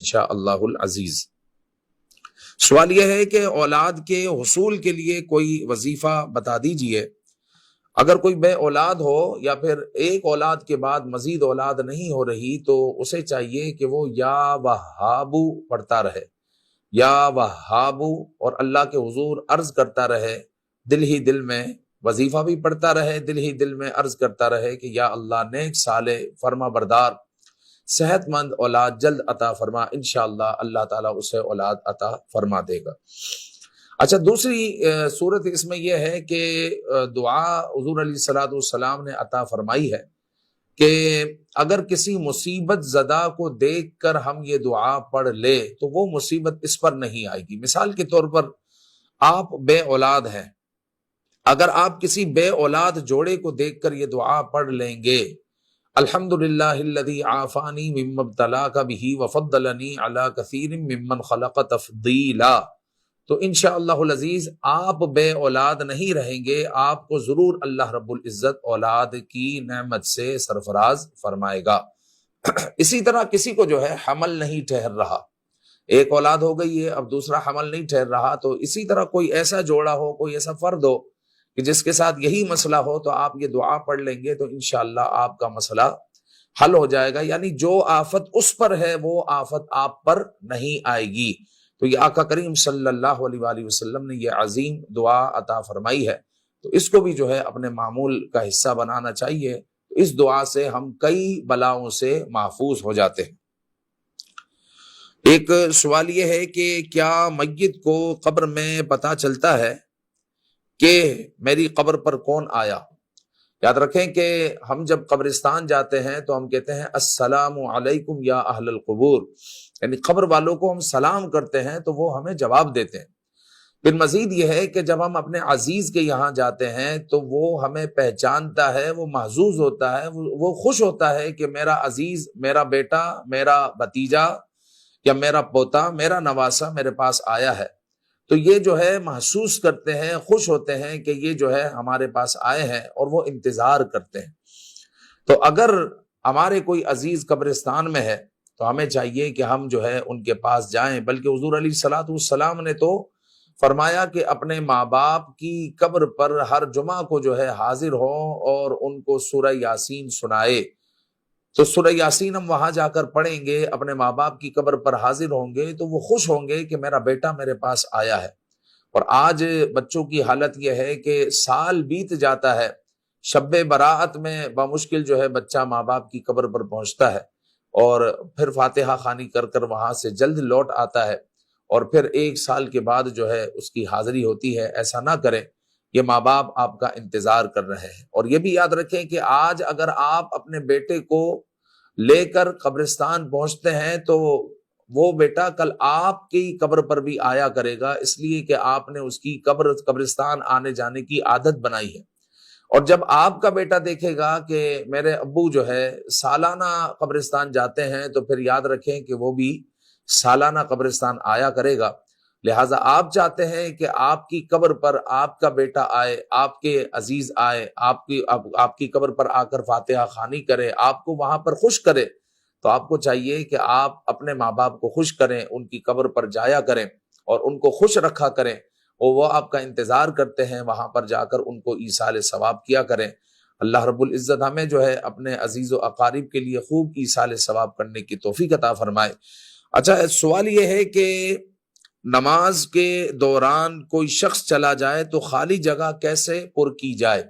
انشاءاللہ العزیز۔ سوال یہ ہے کہ اولاد کے حصول کے لیے کوئی وظیفہ بتا دیجئے۔ اگر کوئی بے اولاد ہو یا پھر ایک اولاد کے بعد مزید اولاد نہیں ہو رہی تو اسے چاہیے کہ وہ یا وہابو پڑھتا رہے، یا وہابو، اور اللہ کے حضور عرض کرتا رہے، دل ہی دل میں وظیفہ بھی پڑھتا رہے، دل ہی دل میں عرض کرتا رہے کہ یا اللہ نیک صالح فرما بردار صحت مند اولاد جلد عطا فرما، انشاءاللہ اللہ تعالیٰ اسے اولاد عطا فرما دے گا۔ اچھا، دوسری صورت اس میں یہ ہے کہ دعا حضور علیہ الصلوۃ والسلام نے عطا فرمائی ہے کہ اگر کسی مصیبت زدہ کو دیکھ کر ہم یہ دعا پڑھ لے تو وہ مصیبت اس پر نہیں آئے گی۔ مثال کے طور پر آپ بے اولاد ہیں، اگر آپ کسی بے اولاد جوڑے کو دیکھ کر یہ دعا پڑھ لیں گے، الحمدللہ الذی عافانی مما ابتلاک بہ وفضلنی علی کثیر ممن خلق تفضیلا، تو انشاءاللہ العزیز آپ بے اولاد نہیں رہیں گے، آپ کو ضرور اللہ رب العزت اولاد کی نعمت سے سرفراز فرمائے گا۔ اسی طرح کسی کو جو ہے حمل نہیں ٹھہر رہا، ایک اولاد ہو گئی ہے اب دوسرا حمل نہیں ٹھہر رہا، تو اسی طرح کوئی ایسا جوڑا ہو، کوئی ایسا فرد ہو کہ جس کے ساتھ یہی مسئلہ ہو، تو آپ یہ دعا پڑھ لیں گے تو انشاءاللہ آپ کا مسئلہ حل ہو جائے گا، یعنی جو آفت اس پر ہے وہ آفت آپ پر نہیں آئے گی۔ تو یہ آقا کریم صلی اللہ علیہ وآلہ وسلم نے یہ عظیم دعا عطا فرمائی ہے، تو اس کو بھی جو ہے اپنے معمول کا حصہ بنانا چاہیے، اس دعا سے ہم کئی بلاؤں سے محفوظ ہو جاتے ہیں۔ ایک سوال یہ ہے کہ کیا میت کو قبر میں پتہ چلتا ہے کہ میری قبر پر کون آیا؟ یاد رکھیں کہ ہم جب قبرستان جاتے ہیں تو ہم کہتے ہیں السلام علیکم یا اہل القبور، یعنی قبر والوں کو ہم سلام کرتے ہیں تو وہ ہمیں جواب دیتے ہیں۔ پھر مزید یہ ہے کہ جب ہم اپنے عزیز کے یہاں جاتے ہیں تو وہ ہمیں پہچانتا ہے، وہ محظوظ ہوتا ہے، وہ خوش ہوتا ہے کہ میرا عزیز، میرا بیٹا، میرا بھتیجا یا میرا پوتا، میرا نواسا میرے پاس آیا ہے، تو یہ جو ہے محسوس کرتے ہیں، خوش ہوتے ہیں کہ یہ جو ہے ہمارے پاس آئے ہیں اور وہ انتظار کرتے ہیں۔ تو اگر ہمارے کوئی عزیز قبرستان میں ہے تو ہمیں چاہیے کہ ہم جو ہے ان کے پاس جائیں، بلکہ حضور علیہ الصلوۃ والسلام نے تو فرمایا کہ اپنے ماں باپ کی قبر پر ہر جمعہ کو جو ہے حاضر ہوں اور ان کو سورہ یاسین سنائے۔ تو سورہ یاسین ہم وہاں جا کر پڑھیں گے، اپنے ماں باپ کی قبر پر حاضر ہوں گے تو وہ خوش ہوں گے کہ میرا بیٹا میرے پاس آیا ہے۔ اور آج بچوں کی حالت یہ ہے کہ سال بیت جاتا ہے، شب براءت میں بمشکل جو ہے بچہ ماں باپ کی قبر پر پہنچتا ہے اور پھر فاتحہ خوانی کر کر وہاں سے جلد لوٹ آتا ہے، اور پھر ایک سال کے بعد جو ہے اس کی حاضری ہوتی ہے۔ ایسا نہ کریں، یہ ماں باپ آپ کا انتظار کر رہے ہیں۔ اور یہ بھی یاد رکھیں کہ آج اگر آپ اپنے بیٹے کو لے کر قبرستان پہنچتے ہیں تو وہ بیٹا کل آپ کی قبر پر بھی آیا کرے گا، اس لیے کہ آپ نے اس کی قبرستان آنے جانے کی عادت بنائی ہے۔ اور جب آپ کا بیٹا دیکھے گا کہ میرے ابو جو ہے سالانہ قبرستان جاتے ہیں تو پھر یاد رکھیں کہ وہ بھی سالانہ قبرستان آیا کرے گا۔ لہٰذا آپ چاہتے ہیں کہ آپ کی قبر پر آپ کا بیٹا آئے، آپ کے عزیز آئے، آپ کی قبر پر آ کر فاتحہ خوانی کرے، آپ کو وہاں پر خوش کرے، تو آپ کو چاہیے کہ آپ اپنے ماں باپ کو خوش کریں، ان کی قبر پر جایا کریں اور ان کو خوش رکھا کریں، اور وہ آپ کا انتظار کرتے ہیں، وہاں پر جا کر ان کو ایصال ثواب کیا کریں۔ اللہ رب العزت ہمیں جو ہے اپنے عزیز و اقارب کے لیے خوب ایصال ثواب کرنے کی توفیق عطا فرمائے۔ اچھا، سوال یہ ہے کہ نماز کے دوران کوئی شخص چلا جائے تو خالی جگہ کیسے پر کی جائے؟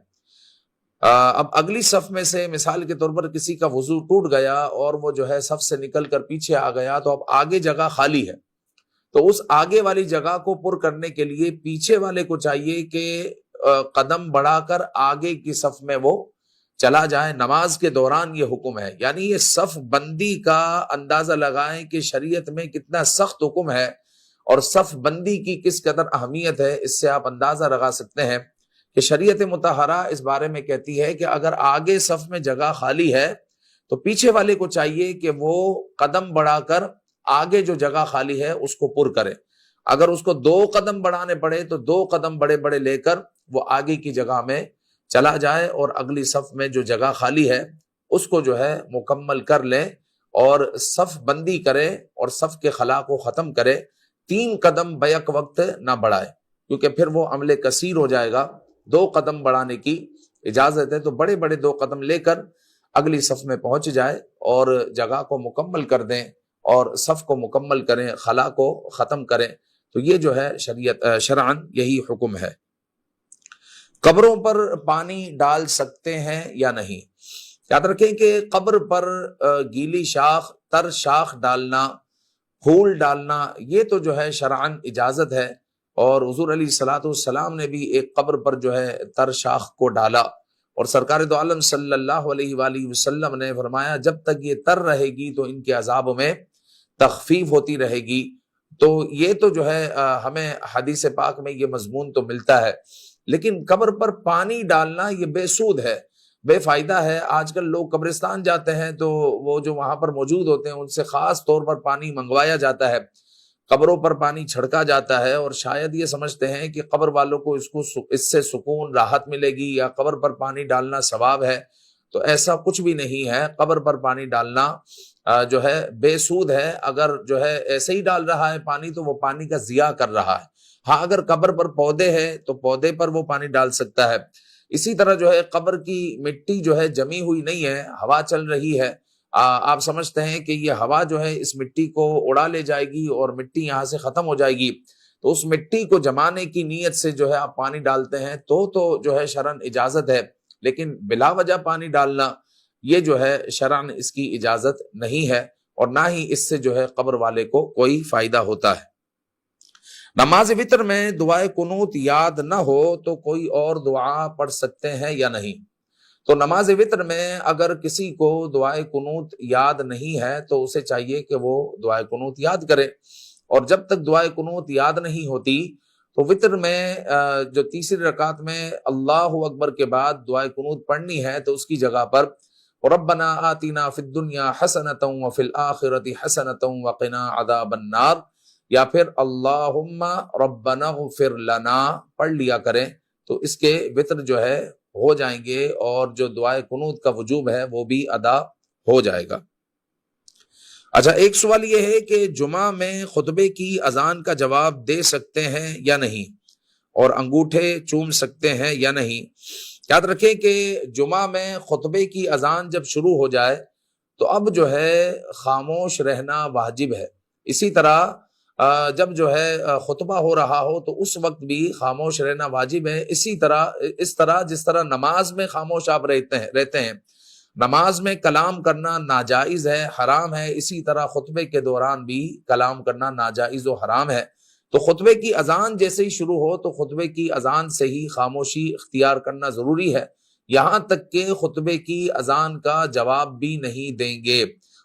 اب اگلی صف میں سے مثال کے طور پر کسی کا وضو ٹوٹ گیا اور وہ جو ہے صف سے نکل کر پیچھے آ گیا، تو اب آگے جگہ خالی ہے، تو اس آگے والی جگہ کو پر کرنے کے لیے پیچھے والے کو چاہیے کہ قدم بڑھا کر آگے کی صف میں وہ چلا جائے۔ نماز کے دوران یہ حکم ہے، یعنی یہ صف بندی کا اندازہ لگائیں کہ شریعت میں کتنا سخت حکم ہے اور صف بندی کی کس قدر اہمیت ہے، اس سے آپ اندازہ لگا سکتے ہیں کہ شریعت مطہرہ اس بارے میں کہتی ہے کہ اگر آگے صف میں جگہ خالی ہے تو پیچھے والے کو چاہیے کہ وہ قدم بڑھا کر آگے جو جگہ خالی ہے اس کو پر کرے۔ اگر اس کو 2 قدم بڑھانے پڑے تو 2 قدم بڑے بڑے لے کر وہ آگے کی جگہ میں چلا جائے اور اگلی صف میں جو جگہ خالی ہے اس کو جو ہے مکمل کر لیں، اور صف بندی کرے اور صف کے خلا کو ختم کرے، 3 قدم بیک وقت نہ بڑھائے، کیونکہ پھر وہ عمل کثیر ہو جائے گا۔ 2 قدم بڑھانے کی اجازت ہے، تو بڑے بڑے 2 قدم لے کر اگلی صف میں پہنچ جائے اور جگہ کو مکمل کر دیں اور صف کو مکمل کریں، خلا کو ختم کریں۔ تو یہ جو ہے شریعت شرعاً یہی حکم ہے۔ قبروں پر پانی ڈال سکتے ہیں یا نہیں؟ یاد رکھیں کہ قبر پر گیلی شاخ، تر شاخ ڈالنا، پھول ڈالنا، یہ تو جو ہے شرعاً اجازت ہے، اور حضور علیہ الصلوۃ والسلام نے بھی ایک قبر پر جو ہے تر شاخ کو ڈالا، اور سرکار دو عالم صلی اللہ علیہ وآلہ وسلم نے فرمایا جب تک یہ تر رہے گی تو ان کے عذاب میں تخفیف ہوتی رہے گی۔ تو یہ تو جو ہے ہمیں حدیث پاک میں یہ مضمون تو ملتا ہے، لیکن قبر پر پانی ڈالنا یہ بے سود ہے، بے فائدہ ہے۔ آج کل لوگ قبرستان جاتے ہیں تو وہ جو وہاں پر موجود ہوتے ہیں ان سے خاص طور پر پانی منگوایا جاتا ہے، قبروں پر پانی چھڑکا جاتا ہے، اور شاید یہ سمجھتے ہیں کہ قبر والوں کو اس سے سکون راحت ملے گی، یا قبر پر پانی ڈالنا ثواب ہے۔ تو ایسا کچھ بھی نہیں ہے، قبر پر پانی ڈالنا جو ہے بے سود ہے۔ اگر جو ہے ایسے ہی ڈال رہا ہے پانی تو وہ پانی کا ضیاع کر رہا ہے۔ ہاں اگر قبر پر پودے ہیں تو پودے پر وہ پانی ڈال سکتا ہے۔ اسی طرح جو ہے قبر کی مٹی جو ہے جمی ہوئی نہیں ہے، ہوا چل رہی ہے، آپ سمجھتے ہیں کہ یہ ہوا جو ہے اس مٹی کو اڑا لے جائے گی اور مٹی یہاں سے ختم ہو جائے گی، تو اس مٹی کو جمانے کی نیت سے جو ہے آپ پانی ڈالتے ہیں تو جو ہے شرعاً اجازت ہے، لیکن بلا وجہ پانی ڈالنا یہ جو ہے شرعاً اس کی اجازت نہیں ہے، اور نہ ہی اس سے جو ہے قبر والے کو کوئی فائدہ ہوتا ہے۔ نماز وتر میں دعائے قنوت یاد نہ ہو تو کوئی اور دعا پڑھ سکتے ہیں یا نہیں؟ تو نماز وتر میں اگر کسی کو دعائے قنوت یاد نہیں ہے تو اسے چاہیے کہ وہ دعائے قنوت یاد کرے، اور جب تک دعائے قنوت یاد نہیں ہوتی تو وتر میں جو تیسری رکعت میں اللہ اکبر کے بعد دعائے قنوت پڑھنی ہے تو اس کی جگہ پر ربنا آتنا فی الدنیا حسنۃ وفی الآخرۃ حسنۃ وقنا عذاب النار، یا پھر اللہم ربنا اغفر لنا پڑھ لیا کریں، تو اس کے وتر جو ہے ہو جائیں گے، اور جو دعائے قنوت کا وجوب ہے وہ بھی ادا ہو جائے گا۔ اچھا، ایک سوال یہ ہے کہ جمعہ میں خطبے کی اذان کا جواب دے سکتے ہیں یا نہیں، اور انگوٹھے چوم سکتے ہیں یا نہیں؟ یاد رکھیں کہ جمعہ میں خطبے کی اذان جب شروع ہو جائے تو اب جو ہے خاموش رہنا واجب ہے۔ اسی طرح جب جو ہے خطبہ ہو رہا ہو تو اس وقت بھی خاموش رہنا واجب ہے۔ اس طرح جس طرح نماز میں خاموش آپ رہتے ہیں، نماز میں کلام کرنا ناجائز ہے، حرام ہے، اسی طرح خطبے کے دوران بھی کلام کرنا ناجائز و حرام ہے۔ تو خطبے کی اذان جیسے ہی شروع ہو تو خطبے کی اذان سے ہی خاموشی اختیار کرنا ضروری ہے، یہاں تک کہ خطبے کی اذان کا جواب بھی نہیں دیں گے۔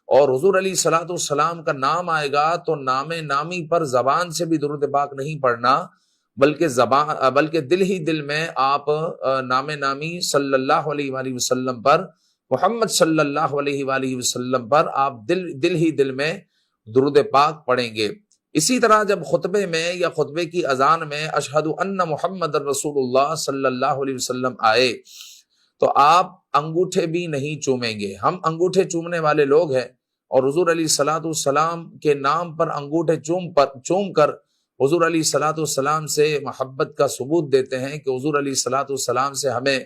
اور حضور علیہ الصلوۃ والسلام کا نام آئے گا تو نام نامی پر زبان سے بھی درود پاک نہیں پڑھنا، بلکہ دل ہی دل میں آپ نام نامی صلی اللہ علیہ وآلہ وسلم پر، محمد صلی اللہ علیہ وآلہ وسلم پر آپ دل ہی دل میں درود پاک پڑھیں گے۔ اسی طرح جب خطبے میں یا خطبے کی اذان میں اشہد ان محمد رسول اللہ صلی اللہ علیہ وسلم آئے تو آپ انگوٹھے بھی نہیں چومیں گے۔ ہم انگوٹھے چومنے والے لوگ ہیں، اور حضور علیہ الصلوۃ والسلام کے نام پر انگوٹھے چوم کر حضور علیہ الصلوۃ والسلام سے محبت کا ثبوت دیتے ہیں کہ حضور علیہ الصلوۃ والسلام سے ہمیں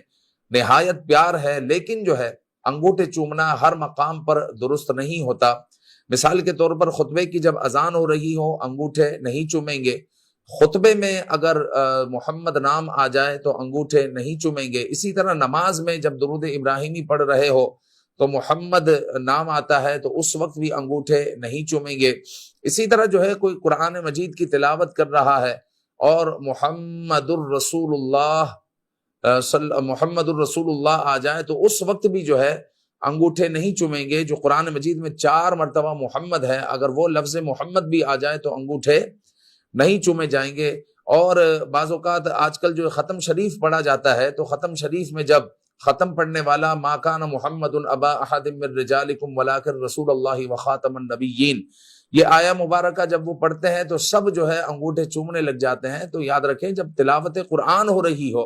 نہایت پیار ہے، لیکن جو ہے انگوٹھے چومنا ہر مقام پر درست نہیں ہوتا۔ مثال کے طور پر خطبے کی جب اذان ہو رہی ہو انگوٹھے نہیں چومیں گے، خطبے میں اگر محمد نام آ جائے تو انگوٹھے نہیں چومیں گے۔ اسی طرح نماز میں جب درود ابراہیمی پڑھ رہے ہو تو محمد نام آتا ہے تو اس وقت بھی انگوٹھے نہیں چومیں گے۔ اسی طرح جو ہے کوئی قرآن مجید کی تلاوت کر رہا ہے اور محمد الرسول اللہ آ جائے تو اس وقت بھی جو ہے انگوٹھے نہیں چومیں گے۔ جو قرآن مجید میں 4 مرتبہ محمد ہے، اگر وہ لفظ محمد بھی آ جائے تو انگوٹھے نہیں چومے جائیں گے۔ اور بعض اوقات آج کل جو ختم شریف پڑھا جاتا ہے تو ختم شریف میں جب ختم پڑھنے والا ما کان محمد ابا احد من رجالکم ولکن رسول اللہ وخاتم النبیین، یہ آیہ مبارکہ جب وہ پڑھتے ہیں تو سب جو ہے انگوٹھے چومنے لگ جاتے ہیں۔ تو یاد رکھیں جب تلاوت قرآن ہو رہی ہو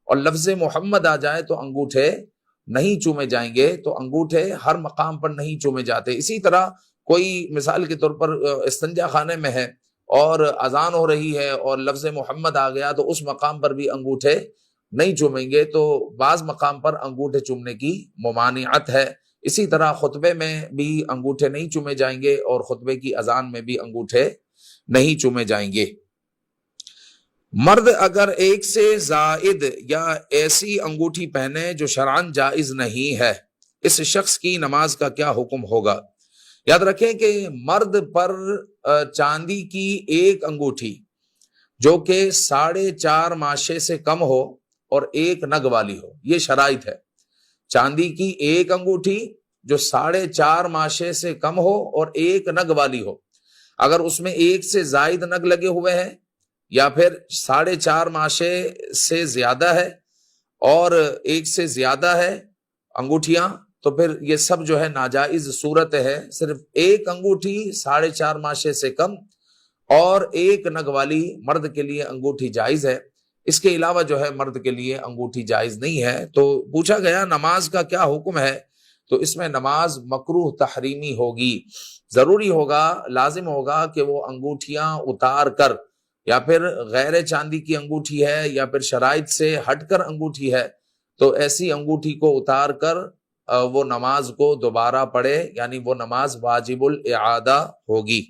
اور لفظ محمد آ جائے تو انگوٹھے نہیں چومے جائیں گے، تو انگوٹھے ہر مقام پر نہیں چومے جاتے۔ اسی طرح کوئی مثال کے طور پر استنجا خانے میں ہے اور اذان ہو رہی ہے اور لفظ محمد آ گیا، تو اس مقام پر بھی انگوٹھے نہیں چومیں گے۔ تو بعض مقام پر انگوٹھے چومنے کی ممانعت ہے۔ اسی طرح خطبے میں بھی انگوٹھے نہیں چومے جائیں گے اور خطبے کی اذان میں بھی انگوٹھے نہیں چومے جائیں گے۔ مرد اگر ایک سے زائد یا ایسی انگوٹھی پہنے جو شرعاً جائز نہیں ہے، اس شخص کی نماز کا کیا حکم ہوگا؟ یاد رکھیں کہ مرد پر چاندی کی ایک انگوٹھی جو کہ 4.5 ماشے سے کم ہو اور 1 نگ والی ہو، یہ شرائط ہے۔ چاندی کی ایک انگوٹھی جو 4.5 ماشے سے کم ہو اور 1 نگ والی ہو، اگر اس میں 1 سے زائد نگ لگے ہوئے ہیں یا پھر 4.5 ماشے سے زیادہ ہے اور 1 سے زیادہ ہے انگوٹھیاں، تو پھر یہ سب جو ہے ناجائز صورت ہے۔ صرف ایک انگوٹھی 4.5 ماشے سے کم اور 1 نگ والی مرد کے لیے انگوٹھی جائز ہے، اس کے علاوہ جو ہے مرد کے لیے انگوٹھی جائز نہیں ہے۔ تو پوچھا گیا نماز کا کیا حکم ہے، تو اس میں نماز مکروہ تحریمی ہوگی۔ ضروری ہوگا، لازم ہوگا کہ وہ انگوٹھیاں اتار کر، یا پھر غیر چاندی کی انگوٹھی ہے یا پھر شرائط سے ہٹ کر انگوٹھی ہے، تو ایسی انگوٹھی کو اتار کر وہ نماز کو دوبارہ پڑھے، یعنی وہ نماز واجب الاعادہ ہوگی۔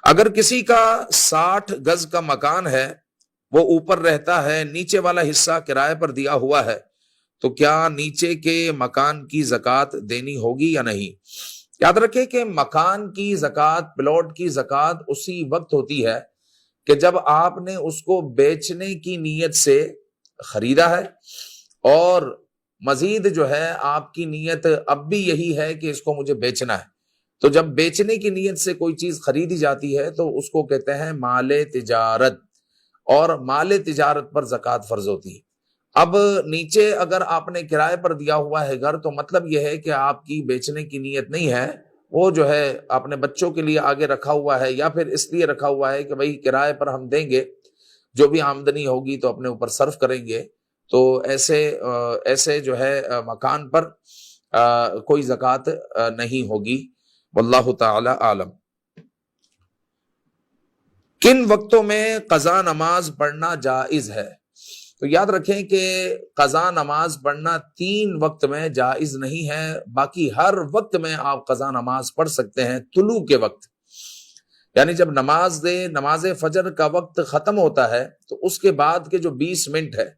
اگر کسی کا 60 گز کا مکان ہے، وہ اوپر رہتا ہے، نیچے والا حصہ کرائے پر دیا ہوا ہے، تو کیا نیچے کے مکان کی زکوٰۃ دینی ہوگی یا نہیں؟ یاد رکھیں کہ مکان کی زکوٰۃ، پلاٹ کی زکوٰۃ اسی وقت ہوتی ہے کہ جب آپ نے اس کو بیچنے کی نیت سے خریدا ہے، اور مزید جو ہے آپ کی نیت اب بھی یہی ہے کہ اس کو مجھے بیچنا ہے۔ تو جب بیچنے کی نیت سے کوئی چیز خریدی جاتی ہے تو اس کو کہتے ہیں مال تجارت، اور مال تجارت پر زکوٰۃ فرض ہوتی ہے۔ اب نیچے اگر آپ نے کرائے پر دیا ہوا ہے گھر، تو مطلب یہ ہے کہ آپ کی بیچنے کی نیت نہیں ہے، وہ جو ہے اپنے بچوں کے لیے آگے رکھا ہوا ہے، یا پھر اس لیے رکھا ہوا ہے کہ بھئی کرائے پر ہم دیں گے، جو بھی آمدنی ہوگی تو اپنے اوپر صرف کریں گے۔ تو ایسے جو ہے مکان پر کوئی زکوٰۃ نہیں ہوگی۔ واللہ تعالی عالم۔ کن وقتوں میں قضا نماز پڑھنا جائز ہے؟ تو یاد رکھیں کہ قضا نماز پڑھنا 3 وقت میں جائز نہیں ہے، باقی ہر وقت میں آپ قضا نماز پڑھ سکتے ہیں۔ طلوع کے وقت، یعنی جب نماز فجر کا وقت ختم ہوتا ہے تو اس کے بعد کے جو 20 منٹ ہے،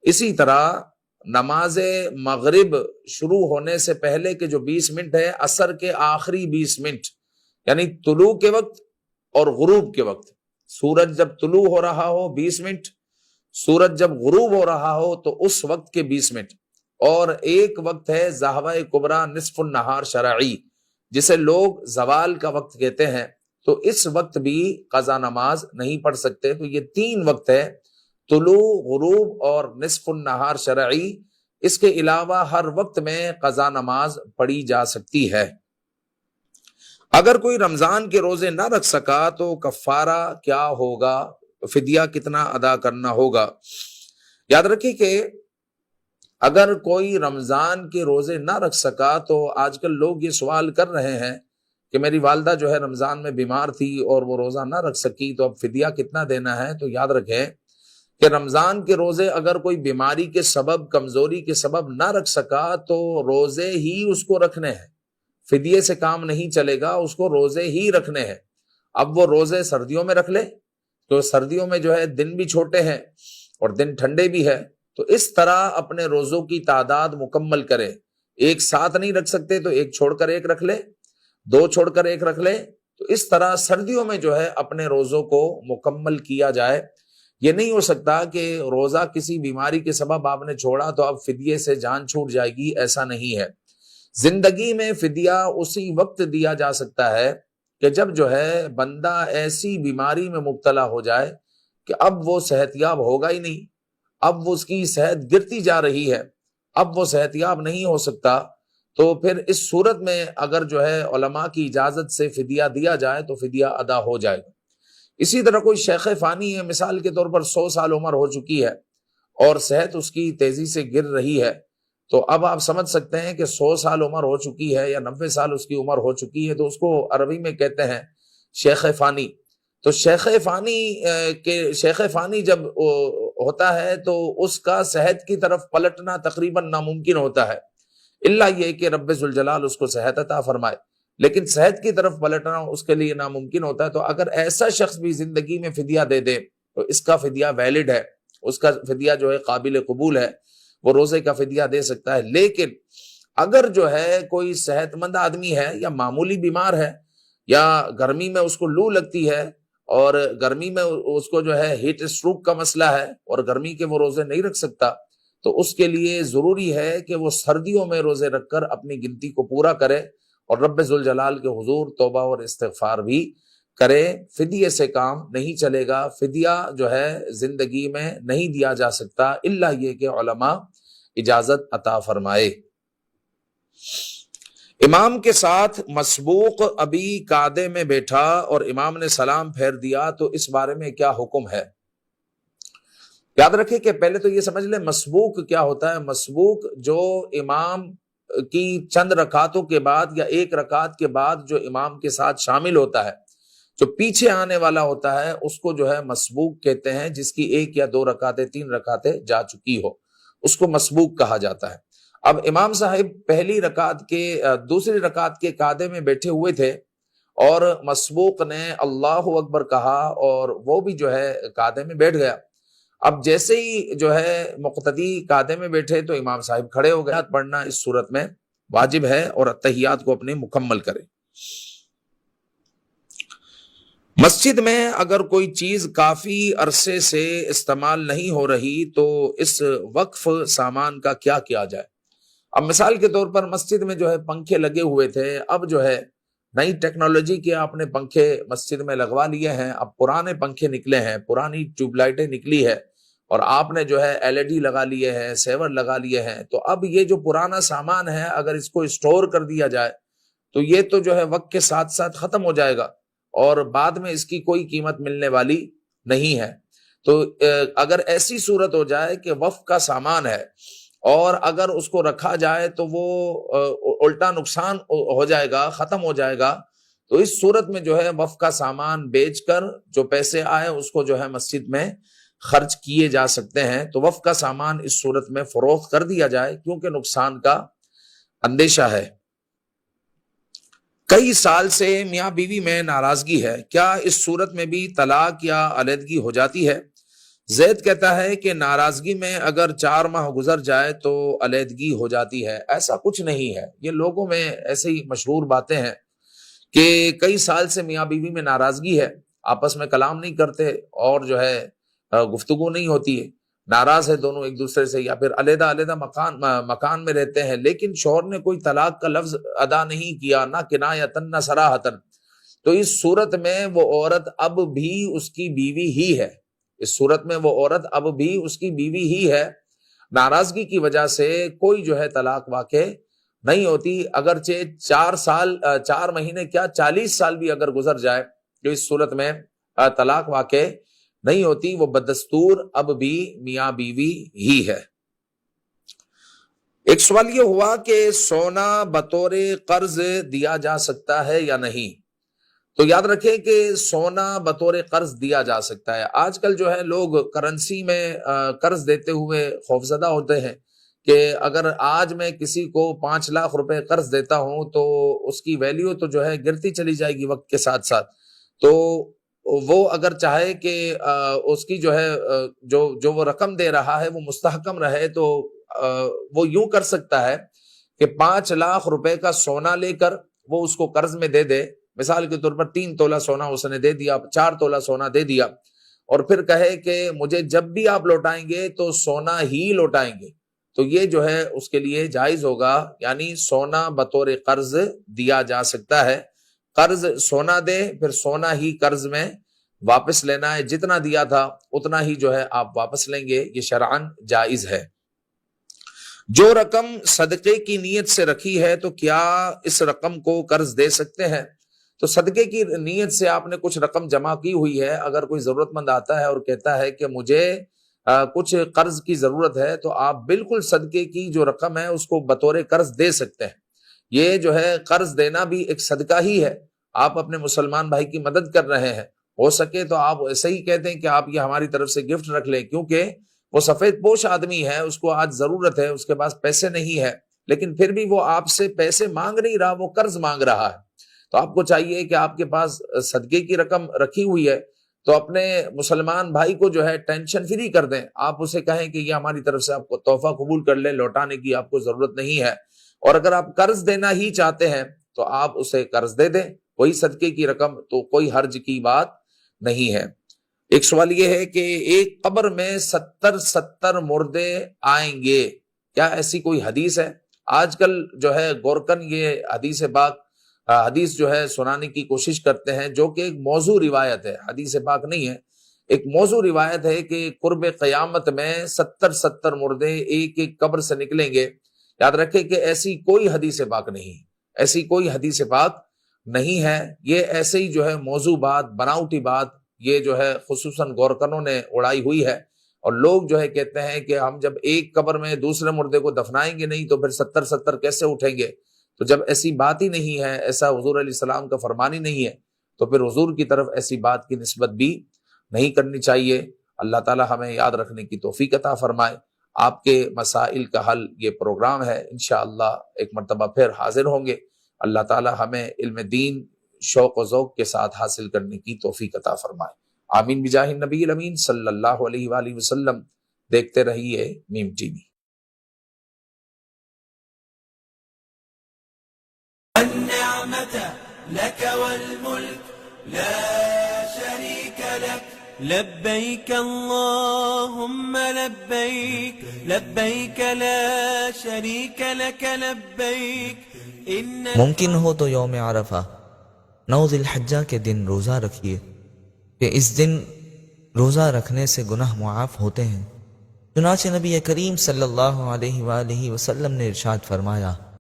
اسی طرح نماز مغرب شروع ہونے سے پہلے کے جو 20 منٹ ہے، عصر کے آخری 20 منٹ، یعنی طلوع کے وقت اور غروب کے وقت۔ سورج جب طلوع ہو رہا ہو 20 منٹ، سورج جب غروب ہو رہا ہو تو اس وقت کے 20 منٹ، اور ایک وقت ہے ذہوہ کبریٰ نصف النہار شرعی، جسے لوگ زوال کا وقت کہتے ہیں، تو اس وقت بھی قضا نماز نہیں پڑھ سکتے۔ تو یہ 3 وقت ہے، طلوع، غروب اور نصف النہار شرعی۔ اس کے علاوہ ہر وقت میں قضا نماز پڑھی جا سکتی ہے۔ اگر کوئی رمضان کے روزے نہ رکھ سکا تو کفارہ کیا ہوگا؟ فدیہ کتنا ادا کرنا ہوگا؟ یاد رکھیں کہ اگر کوئی رمضان کے روزے نہ رکھ سکا، تو آج کل لوگ یہ سوال کر رہے ہیں کہ میری والدہ جو ہے رمضان میں بیمار تھی اور وہ روزہ نہ رکھ سکی، تو اب فدیہ کتنا دینا ہے؟ تو یاد رکھیں کہ رمضان کے روزے اگر کوئی بیماری کے سبب، کمزوری کے سبب نہ رکھ سکا تو روزے ہی اس کو رکھنے ہیں، فدیے سے کام نہیں چلے گا، اس کو روزے ہی رکھنے ہیں۔ اب وہ روزے سردیوں میں رکھ لے، تو سردیوں میں جو ہے دن بھی چھوٹے ہیں اور دن ٹھنڈے بھی ہے، تو اس طرح اپنے روزوں کی تعداد مکمل کرے۔ ایک ساتھ نہیں رکھ سکتے تو ایک چھوڑ کر ایک رکھ لے، 2 چھوڑ کر ایک رکھ لے، تو اس طرح سردیوں میں جو ہے اپنے روزوں کو مکمل کیا جائے۔ یہ نہیں ہو سکتا کہ روزہ کسی بیماری کے سبب آپ نے چھوڑا تو اب فدیے سے جان چھوٹ جائے گی، ایسا نہیں ہے۔ زندگی میں فدیہ اسی وقت دیا جا سکتا ہے کہ جب جو ہے بندہ ایسی بیماری میں مبتلا ہو جائے کہ اب وہ صحت یاب ہوگا ہی نہیں، اب اس کی صحت گرتی جا رہی ہے، اب وہ صحت یاب نہیں ہو سکتا، تو پھر اس صورت میں اگر جو ہے علماء کی اجازت سے فدیہ دیا جائے تو فدیہ ادا ہو جائے گا۔ اسی طرح کوئی شیخ فانی ہے، مثال کے طور پر 100 سال عمر ہو چکی ہے اور صحت اس کی تیزی سے گر رہی ہے، تو اب آپ سمجھ سکتے ہیں کہ 100 سال عمر ہو چکی ہے یا 90 سال اس کی عمر ہو چکی ہے، تو اس کو عربی میں کہتے ہیں شیخ فانی۔ تو شیخ فانی جب ہوتا ہے تو اس کا صحت کی طرف پلٹنا تقریباً ناممکن ہوتا ہے، الا یہ کہ رب ذوالجلال اس کو صحت عطا فرمائے، لیکن صحت کی طرف پلٹنا اس کے لیے ناممکن ہوتا ہے۔ تو اگر ایسا شخص بھی زندگی میں فدیہ دے دے تو اس کا فدیہ ویلڈ ہے، اس کا فدیہ جو ہے قابل قبول ہے، وہ روزے کا فدیہ دے سکتا ہے۔ لیکن اگر جو ہے کوئی صحت مند آدمی ہے یا معمولی بیمار ہے، یا گرمی میں اس کو لو لگتی ہے اور گرمی میں اس کو جو ہے ہیٹ اسٹروک کا مسئلہ ہے اور گرمی کے وہ روزے نہیں رکھ سکتا، تو اس کے لیے ضروری ہے کہ وہ سردیوں میں روزے رکھ کر اپنی گنتی کو پورا کرے اور رب ذوالجلال کے حضور توبہ اور استغفار بھی کرے۔ فدیے سے کام نہیں چلے گا، فدیہ جو ہے زندگی میں نہیں دیا جا سکتا الا یہ کہ علماء اجازت عطا فرمائے۔ امام کے ساتھ مسبوق ابھی قعدے میں بیٹھا اور امام نے سلام پھیر دیا تو اس بارے میں کیا حکم ہے؟ یاد رکھیں کہ پہلے تو یہ سمجھ لیں مسبوق کیا ہوتا ہے۔ مسبوق جو امام کی چند رکعتوں کے بعد یا ایک رکعت کے بعد جو امام کے ساتھ شامل ہوتا ہے، جو پیچھے آنے والا ہوتا ہے، اس کو جو ہے مسبوق کہتے ہیں، جس کی ایک یا دو رکعتیں 3 رکعتیں جا چکی ہو، اس کو مسبوق کہا جاتا ہے۔ اب امام صاحب پہلی رکعت کے دوسری رکعت کے قعدے میں بیٹھے ہوئے تھے اور مسبوق نے اللہ اکبر کہا اور وہ بھی جو ہے قعدے میں بیٹھ گیا۔ اب جیسے ہی جو ہے مقتدی قعدے میں بیٹھے تو امام صاحب کھڑے ہو گئے۔ پڑھنا اس صورت میں واجب ہے اور تحیات کو اپنے مکمل کرے۔ مسجد میں اگر کوئی چیز کافی عرصے سے استعمال نہیں ہو رہی تو اس وقف سامان کا کیا کیا جائے؟ اب مثال کے طور پر مسجد میں جو ہے پنکھے لگے ہوئے تھے، اب جو ہے نئی ٹیکنالوجی کے آپ نے پنکھے مسجد میں لگوا لیے ہیں، اب پرانے پنکھے نکلے ہیں، پرانی ٹیوب لائٹیں نکلی ہے اور آپ نے جو ہے ایل ای ڈی لگا لیے ہیں، سیور لگا لیے ہیں، تو اب یہ جو پرانا سامان ہے اگر اس کو اسٹور کر دیا جائے تو یہ تو جو ہے وقت کے ساتھ ساتھ ختم ہو جائے گا اور بعد میں اس کی کوئی قیمت ملنے والی نہیں ہے۔ تو اگر ایسی صورت ہو جائے کہ وقف کا سامان ہے اور اگر اس کو رکھا جائے تو وہ الٹا نقصان ہو جائے گا، ختم ہو جائے گا، تو اس صورت میں جو ہے وقف کا سامان بیچ کر جو پیسے آئے اس کو جو ہے مسجد میں خرچ کیے جا سکتے ہیں۔ تو وقف کا سامان اس صورت میں فروخت کر دیا جائے کیونکہ نقصان کا اندیشہ ہے۔ کئی سال سے میاں بیوی میں ناراضگی ہے، کیا اس صورت میں بھی طلاق یا علیحدگی ہو جاتی ہے؟ زید کہتا ہے کہ ناراضگی میں اگر 4 ماہ گزر جائے تو علیحدگی ہو جاتی ہے۔ ایسا کچھ نہیں ہے، یہ لوگوں میں ایسے ہی مشہور باتیں ہیں کہ کئی سال سے میاں بیوی میں ناراضگی ہے، آپس میں کلام نہیں کرتے اور جو ہے گفتگو نہیں ہوتی ہے، ناراض ہے دونوں ایک دوسرے سے، یا پھر علیحدہ علیحدہ مکان میں رہتے ہیں، لیکن شوہر نے کوئی طلاق کا لفظ ادا نہیں کیا، نہ کنایتن نہ صراحتن، تو اس صورت میں وہ عورت اب بھی اس کی بیوی ہی ہے، اس صورت میں وہ عورت اب بھی اس کی بیوی ہی ہے۔ ناراضگی کی وجہ سے کوئی جو ہے طلاق واقع نہیں ہوتی، اگرچہ 4 مہینے کیا 40 سال بھی اگر گزر جائے تو اس صورت میں طلاق واقع نہیں ہوتی، وہ بدستور اب بھی میاں بیوی ہی ہے۔ ایک سوال یہ ہوا کہ سونا بطور قرض دیا جا سکتا ہے یا نہیں؟ تو یاد رکھیں کہ سونا بطور قرض دیا جا سکتا ہے۔ آج کل جو ہے لوگ کرنسی میں قرض دیتے ہوئے خوفزدہ ہوتے ہیں کہ اگر آج میں کسی کو 5 لاکھ روپے قرض دیتا ہوں تو اس کی ویلیو تو جو ہے گرتی چلی جائے گی وقت کے ساتھ ساتھ، تو وہ اگر چاہے کہ اس کی جو ہے جو وہ رقم دے رہا ہے وہ مستحکم رہے تو وہ یوں کر سکتا ہے کہ 5 لاکھ روپے کا سونا لے کر وہ اس کو قرض میں دے دے، مثال کے طور پر 3 تولہ سونا اس نے دے دیا، 4 تولہ سونا دے دیا، اور پھر کہے کہ مجھے جب بھی آپ لوٹائیں گے تو سونا ہی لوٹائیں گے، تو یہ جو ہے اس کے لیے جائز ہوگا، یعنی سونا بطور قرض دیا جا سکتا ہے۔ قرض سونا دے پھر سونا ہی قرض میں واپس لینا ہے، جتنا دیا تھا اتنا ہی جو ہے آپ واپس لیں گے، یہ شرعاً جائز ہے۔ جو رقم صدقے کی نیت سے رکھی ہے تو کیا اس رقم کو قرض دے سکتے ہیں؟ تو صدقے کی نیت سے آپ نے کچھ رقم جمع کی ہوئی ہے، اگر کوئی ضرورت مند آتا ہے اور کہتا ہے کہ مجھے کچھ قرض کی ضرورت ہے تو آپ بالکل صدقے کی جو رقم ہے اس کو بطور قرض دے سکتے ہیں۔ یہ جو ہے قرض دینا بھی ایک صدقہ ہی ہے، آپ اپنے مسلمان بھائی کی مدد کر رہے ہیں۔ ہو سکے تو آپ ایسے ہی کہتے ہیں کہ آپ یہ ہماری طرف سے گفٹ رکھ لیں، کیونکہ وہ سفید پوش آدمی ہے، اس کو آج ضرورت ہے، اس کے پاس پیسے نہیں ہے، لیکن پھر بھی وہ آپ سے پیسے مانگ نہیں رہا، وہ قرض مانگ رہا ہے۔ تو آپ کو چاہیے کہ آپ کے پاس صدقے کی رقم رکھی ہوئی ہے تو اپنے مسلمان بھائی کو جو ہے ٹینشن فری کر دیں، آپ اسے کہیں کہ یہ ہماری طرف سے آپ کو تحفہ قبول کر لیں، لوٹانے کی آپ کو ضرورت نہیں ہے۔ اور اگر آپ قرض دینا ہی چاہتے ہیں تو آپ اسے قرض دے دیں، وہی صدقے کی رقم، تو کوئی حرج کی بات نہیں ہے۔ ایک سوال یہ ہے کہ ایک قبر میں 70 مردے آئیں گے، کیا ایسی کوئی حدیث ہے؟ آج کل جو ہے گورکن یہ حدیث جو ہے سنانے کی کوشش کرتے ہیں، جو کہ ایک موضوع روایت ہے، حدیث پاک نہیں ہے، ایک موضوع روایت ہے کہ قرب قیامت میں 70 مردے ایک ایک قبر سے نکلیں گے۔ یاد رکھیں کہ ایسی کوئی حدیث پاک نہیں، ایسی کوئی حدیث پاک نہیں ہے، یہ ایسے ہی جو ہے موضوع بات، بناوٹی بات، یہ جو ہے خصوصاً گورکنوں نے اڑائی ہوئی ہے، اور لوگ جو ہے کہتے ہیں کہ ہم جب ایک قبر میں دوسرے مردے کو دفنائیں گے نہیں تو پھر 70 کیسے اٹھیں گے؟ تو جب ایسی بات ہی نہیں ہے، ایسا حضور علیہ السلام کا فرمان ہی نہیں ہے، تو پھر حضور کی طرف ایسی بات کی نسبت بھی نہیں کرنی چاہیے۔ اللہ تعالی ہمیں یاد رکھنے کی توفیق عطا فرمائے۔ آپ کے مسائل کا حل یہ پروگرام ہے، انشاءاللہ ایک مرتبہ پھر حاضر ہوں گے۔ اللہ تعالی ہمیں علم دین شوق و ذوق کے ساتھ حاصل کرنے کی توفیق عطا فرمائے۔ آمین بجاہ النبی الامین صلی اللہ علیہ وآلہ وسلم۔ دیکھتے رہیے میم ٹی وی۔ النعمة لك والملك لا شريك لك لبيك اللهم لبيك لبيك لا شريك لك لبيك ممکن ہو تو یوم عرفہ 9 ذی الحجہ کے دن روزہ رکھیے کہ اس دن روزہ رکھنے سے گناہ معاف ہوتے ہیں۔ چنانچہ نبی کریم صلی اللہ علیہ وآلہ وسلم نے ارشاد فرمایا،